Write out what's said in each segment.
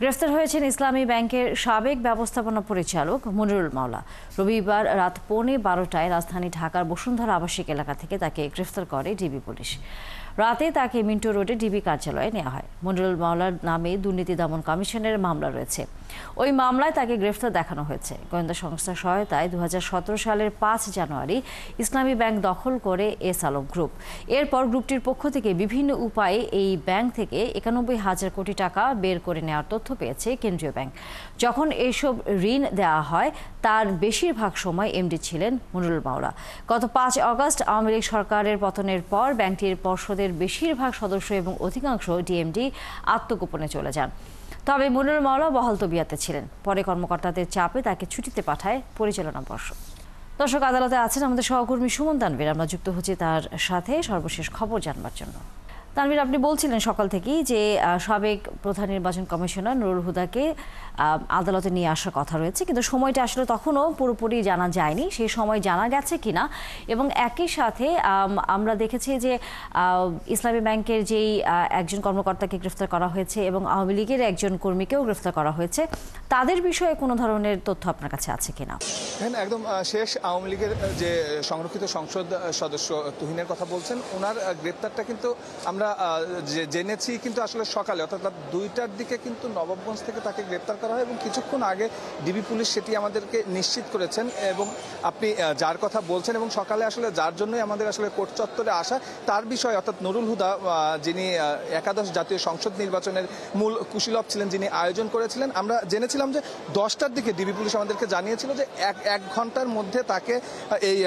গ্রেফতার হয়েছেন ইসলামী ব্যাংকের সাবেক ব্যবস্থাপনা পরিচালক মনিরুল মাওলা। রবিবার রাত 12:15টায় রাজধানী ঢাকার বসুন্ধরা আবাসিক এলাকা থেকে তাকে গ্রেফতার করে ডিবি পুলিশ। রাতে তাকে মিন্টো রোডে ডিবি কার্যালয়ে নেওয়া হয়। মনিরুল মাওলার নামে দুর্নীতি দমন কমিশনের মামলা রয়েছে। ওই মামলায় তাকে গ্রেফতার দেখানো হয়েছে। গোয়েন্দা সংস্থার সহায়তায় 2017 সালের 5 জানুয়ারি ইসলামী ব্যাংক দখল করে এস আলম গ্রুপ। এরপর গ্রুপটির পক্ষ থেকে বিভিন্ন উপায়ে এই ব্যাংক থেকে 91,000 কোটি টাকা বের করে নেওয়ার তথ্য পেয়েছে কেন্দ্রীয় ব্যাংক। যখন এইসব ঋণ দেওয়া হয় তার বেশিরভাগ সময় এমডি ছিলেন মনিরুল মাওলা। গত 5 আগস্ট আওয়ামী লীগ সরকারের পতনের পর ব্যাংকটির পর্ষদের বেশিরভাগ সদস্য এবং অধিকাংশ ডিএমডি আত্মগোপনে চলে যান। তবে মনিরুল মাওলা বহাল তবিয়তে ছিলেন। পরে কর্মকর্তাদের চাপে তাকে ছুটিতে পাঠায় পরিচালনা পর্ষদ। দর্শক, আদালতে আছেন আমাদের সহকর্মী সুমন তানভীর। আমরা যুক্ত হচ্ছি তার সাথে সর্বশেষ খবর জানবার জন্য। তানভীর, আপনি বলছিলেন সকাল থেকেই যে সাবেক প্রধান নির্বাচন কমিশনার নুরুল হুদাকে আদালতে নিয়ে আসার কথা রয়েছে, কিন্তু সময়টা আসলে তখনও পুরোপুরি জানা যায়নি। সেই সময় জানা গেছে কিনা, এবং একই সাথে আমরা দেখেছি যে ইসলামী ব্যাংকের যেই একজন কর্মকর্তাকে গ্রেফতার করা হয়েছে এবং আওয়ামী লীগের একজন কর্মীকেও গ্রেফতার করা হয়েছে, তাদের বিষয়ে কোনো ধরনের তথ্য আপনার কাছে আছে কিনা? একদম শেষ আওয়ামী লীগের যে সংরক্ষিত সংসদ সদস্য তুহিনের কথা বলছেন, ওনার গ্রেপ্তারটা কিন্তু আমরা জেনেছি কিন্তু আসলে সকালে, অর্থাৎ 2টার দিকে কিন্তু নবাবগঞ্জ থেকে তাকে গ্রেপ্তার করা হয় এবং কিছুক্ষণ আগে ডিবি পুলিশ সেটি আমাদেরকে নিশ্চিত করেছেন। এবং আপনি যার কথা বলছেন এবং সকালে আসলে যার জন্যই আমাদের আসলে কোর্ট চত্বরে আসা, তার বিষয়ে অর্থাৎ নুরুল হুদা, যিনি একাদশ জাতীয় সংসদ নির্বাচনের মূল কুশীলব ছিলেন, যিনি আয়োজন করেছিলেন, আমরা জেনেছিলাম যে 10টার দিকে ডিবি পুলিশ আমাদেরকে জানিয়েছিল যে এক ঘন্টার মধ্যে তাকে এই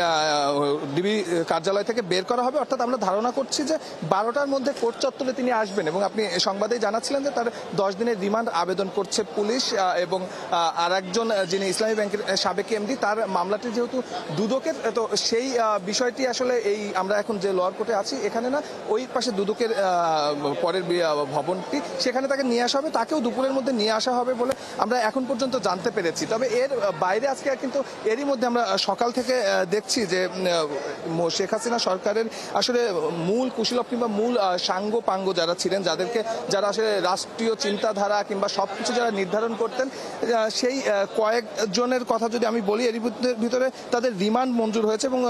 ডিবি কার্যালয় থেকে বের করা হবে। অর্থাৎ আমরা ধারণা করছি যে 12টার মধ্যে কোর্ট চত্বরে তিনি আসবেন। এবং আপনি সংবাদেই জানাচ্ছিলেন যে তার 10 দিনের রিমান্ড আবেদন করছে পুলিশ। এবং আর একজন যিনি ইসলামী ব্যাংকের সাবেক এমডি, তার মামলাটি যেহেতু দুদকের, তো সেই বিষয়টি আসলে এই আমরা এখন যে লোয়ার কোর্টে আছি এখানে না, ওই পাশে দুদকের পরের ভবনটি, সেখানে তাকে নিয়ে আসা হবে। তাকেও দুপুরের মধ্যে নিয়ে আসা হবে বলে আমরা এখন পর্যন্ত জানতে পেরেছি। তবে এর বাইরে আজকে কিন্তু এরই মধ্যে আমরা সকাল থেকে দেখছি যে শেখ হাসিনা সরকারের আসলে মূল কুশীলব কিংবা মূল সাঙ্গ পাঙ্গ যারা ছিলেন, যারা আসলে রাষ্ট্রীয় চিন্তাধারা কিংবা সবকিছু যারা নির্ধারণ করতেন, সেই কয়েকজনের কথা যদি আমি বলি, এর ভিতরে তাদের রিমান্ড মঞ্জুর হয়েছে। এবং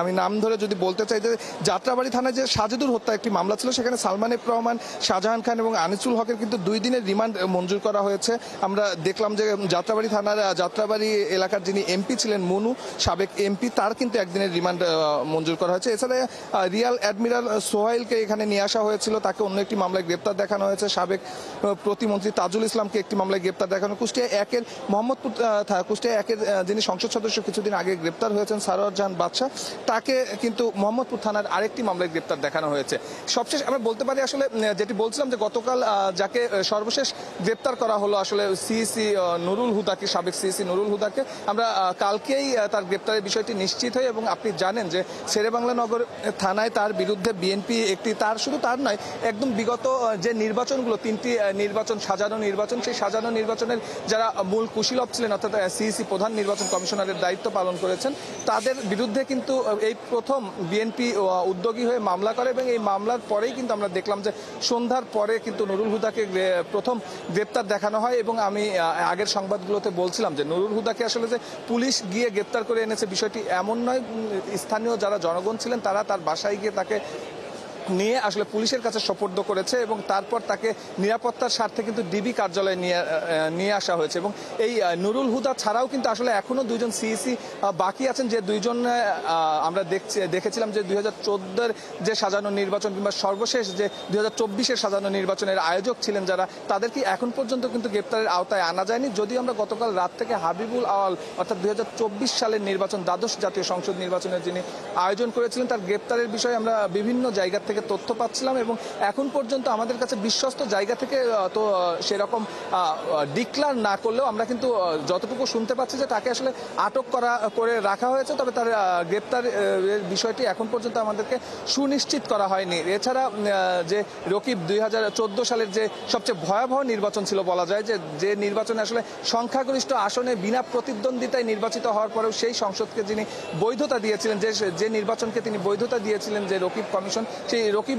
আমি নাম ধরে যদি বলতে চাই যে যাত্রাবাড়ি থানায় যে সাজেদুর হত্যা একটি মামলা ছিল, সেখানে সালমান এফ রহমান, শাহজাহান খান এবং আনিসুল হকের কিন্তু 2 দিনের রিমান্ড মঞ্জুর করা হয়েছে। আমরা দেখলাম যে যাত্রাবাড়ি থানার যাত্রাবাড়ি এলাকার যিনি এমপি ছিলেন মনু, সাবেক এমপি, তার কিন্তু 1 দিনের রিমান্ড মঞ্জুর করা হয়েছে। এছাড়া রিয়াল অ্যাডমিরাল সোহাইলকে এখানে নিয়ে আসা হয়েছিল, তাকে অন্য একটি মামলায় গ্রেপ্তার দেখানো হয়েছে। সাবেক প্রতিমন্ত্রী তাজুল ইসলামকে একটি মামলায় গ্রেপ্তার দেখানো। কুষ্টিয়া একের যিনি সংসদ সদস্য কিছুদিন আগে গ্রেপ্তার হয়েছেন সারোয়ার জাহান বাদশা, তাকে কিন্তু মোহাম্মদপুর থানার আরেকটি মামলায় গ্রেপ্তার দেখানো হয়েছে। সবশেষ আমরা বলতে পারি আসলে যেটি বলছিলাম যে গতকাল যাকে সর্বশেষ গ্রেপ্তার করা হলো আসলে সিইসি নুরুল হুদাকে, সাবেক সিইসি নুরুল হুদাকে, আমরা কালকেই তার গ্রেপ্তারের বিষয়টি নিশ্চিত হই। এবং আপনি জানেন যে শেরেবাংলা নগর থানায় তার বিরুদ্ধে বিএনপি একটি, তার নয়, একদম বিগত যে নির্বাচনগুলো, 3টি নির্বাচন, সাজানো নির্বাচন, সেই সাজানো নির্বাচনের যারা মূল কুশীলব ছিলেন, অর্থাৎ সিইসি প্রধান নির্বাচন কমিশনারের দায়িত্ব পালন করেছেন, তাদের বিরুদ্ধে কিন্তু এই প্রথম বিএনপি উদ্যোগী হয়ে মামলা করে। এবং এই মামলার পরেই কিন্তু আমরা দেখলাম যে সন্ধ্যার পরে কিন্তু নুরুল হুদাকে প্রথম গ্রেপ্তার দেখানো হয়। এবং আমি আগের সংবাদগুলোতে বলছিলাম যে নুরুল হুদাকে আসলে যে পুলিশ গিয়ে গ্রেপ্তার করে এনেছে বিষয়টি এমন নয়। স্থানীয় যারা জনগণ ছিলেন তারা তার বাসায় গিয়ে তাকে নিয়ে আসলে পুলিশের কাছে সোপর্দ করেছে এবং তারপর তাকে নিরাপত্তার স্বার্থে কিন্তু ডিবি কার্যালয়ে নিয়ে আসা হয়েছে। এবং এই নুরুল হুদা ছাড়াও কিন্তু আসলে এখনো 2জন সিইসি বাকি আছেন, যে 2জন আমরা দেখেছিলাম যে 2014-এর যে সাজানো নির্বাচন কিংবা সর্বশেষ যে 2024-এর সাজানো নির্বাচনের আয়োজক ছিলেন যারা, তাদেরকে এখন পর্যন্ত কিন্তু গ্রেপ্তারের আওতায় আনা যায়নি। যদিও আমরা গতকাল রাত থেকে হাবিবুল আওয়াল, অর্থাৎ 2024 সালের নির্বাচন, দ্বাদশ জাতীয় সংসদ নির্বাচনের যিনি আয়োজন করেছিলেন, তার গ্রেপ্তারের বিষয়ে আমরা বিভিন্ন জায়গা থেকে তথ্য পাচ্ছিলাম। এবং এখন পর্যন্ত আমাদের কাছে বিশ্বস্ত জায়গা থেকে তো সেরকম ডিক্লার না করলেও আমরা কিন্তু যতটুকু শুনতে পাচ্ছি যে তাকে আসলে আটক করে রাখা হয়েছে। তবে তার গ্রেপ্তারের বিষয়টি এখন পর্যন্ত আমাদেরকে সুনিশ্চিত করা হয়নি। এছাড়া যে রকিব 2014 সালের যে সবচেয়ে ভয়াবহ নির্বাচন ছিল বলা যায়, যে নির্বাচনে আসলে সংখ্যাগরিষ্ঠ আসনে বিনা প্রতিদ্বন্দ্বিতায় নির্বাচিত হওয়ার পরেও সেই সংসদকে যিনি বৈধতা দিয়েছিলেন, যে নির্বাচনকে তিনি বৈধতা দিয়েছিলেন, যে রকিব কমিশন, সেই রকিব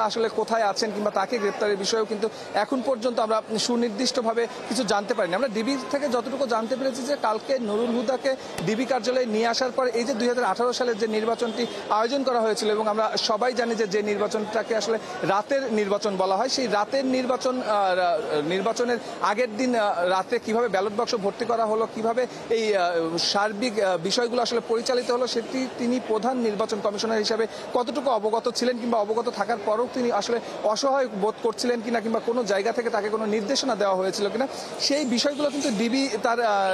আসলে কোথায় আছেন কিংবা তাকে গ্রেপ্তারের বিষয়েও কিন্তু এখন পর্যন্ত আমরা সুনির্দিষ্টভাবে কিছু জানতে পারিনি। আমরা ডিবি থেকে যতটুকু জানতে পেরেছি যে কালকে নুরুল হুদাকে ডিবি কার্যালয়ে নিয়ে আসার পর এই যে 2018 সালের যে নির্বাচনটি আয়োজন করা হয়েছিল, এবং আমরা সবাই জানি যে নির্বাচনটাকে আসলে রাতের নির্বাচন বলা হয়, সেই রাতের নির্বাচনের আগের দিন রাতে কিভাবে ব্যালট বাক্স ভর্তি করা হলো, কিভাবে এই সার্বিক বিষয়গুলো আসলে পরিচালিত হলো, সেটি তিনি প্রধান নির্বাচন কমিশনার হিসাবে কতটুকু অবগত ছিলেন কিংবা অবগত থাকার পরও তিনি আসলে অসহায় বোধ করছিলেন কিনা কিংবা কোনো জায়গা থেকে তাকে কোনো নির্দেশনা দেওয়া হয়েছিল কিনা, সেই বিষয়গুলো কিন্তু ডিবি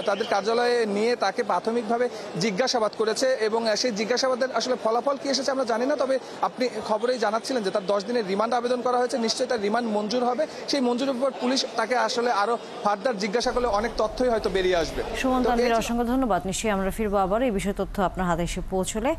তাদের কার্যালয়ে নিয়ে তাকে প্রাথমিকভাবে জিজ্ঞাসাবাদ করেছে। এবং সেই জিজ্ঞাসাবাদের আসলে ফলাফল কি এসেছে আমরা জানি না, তবে আপনি খবরেই জানাচ্ছিলেন যে তার 10 দিনের রিমান্ড আবেদন করা হয়েছে। নিশ্চয়ই তার রিমান্ড মঞ্জুর হবে, সেই মঞ্জুরের উপর পুলিশ তাকে আসলে আরো ফার্দার জিজ্ঞাসা করলে অনেক তথ্যই হয়তো বেরিয়ে আসবে। সুমন তানভীর, অসংখ্য ধন্যবাদ। নিশ্চয়ই আমরা ফিরবো আবার এই বিষয় তথ্য আপনার হাতে এসে পৌঁছলে।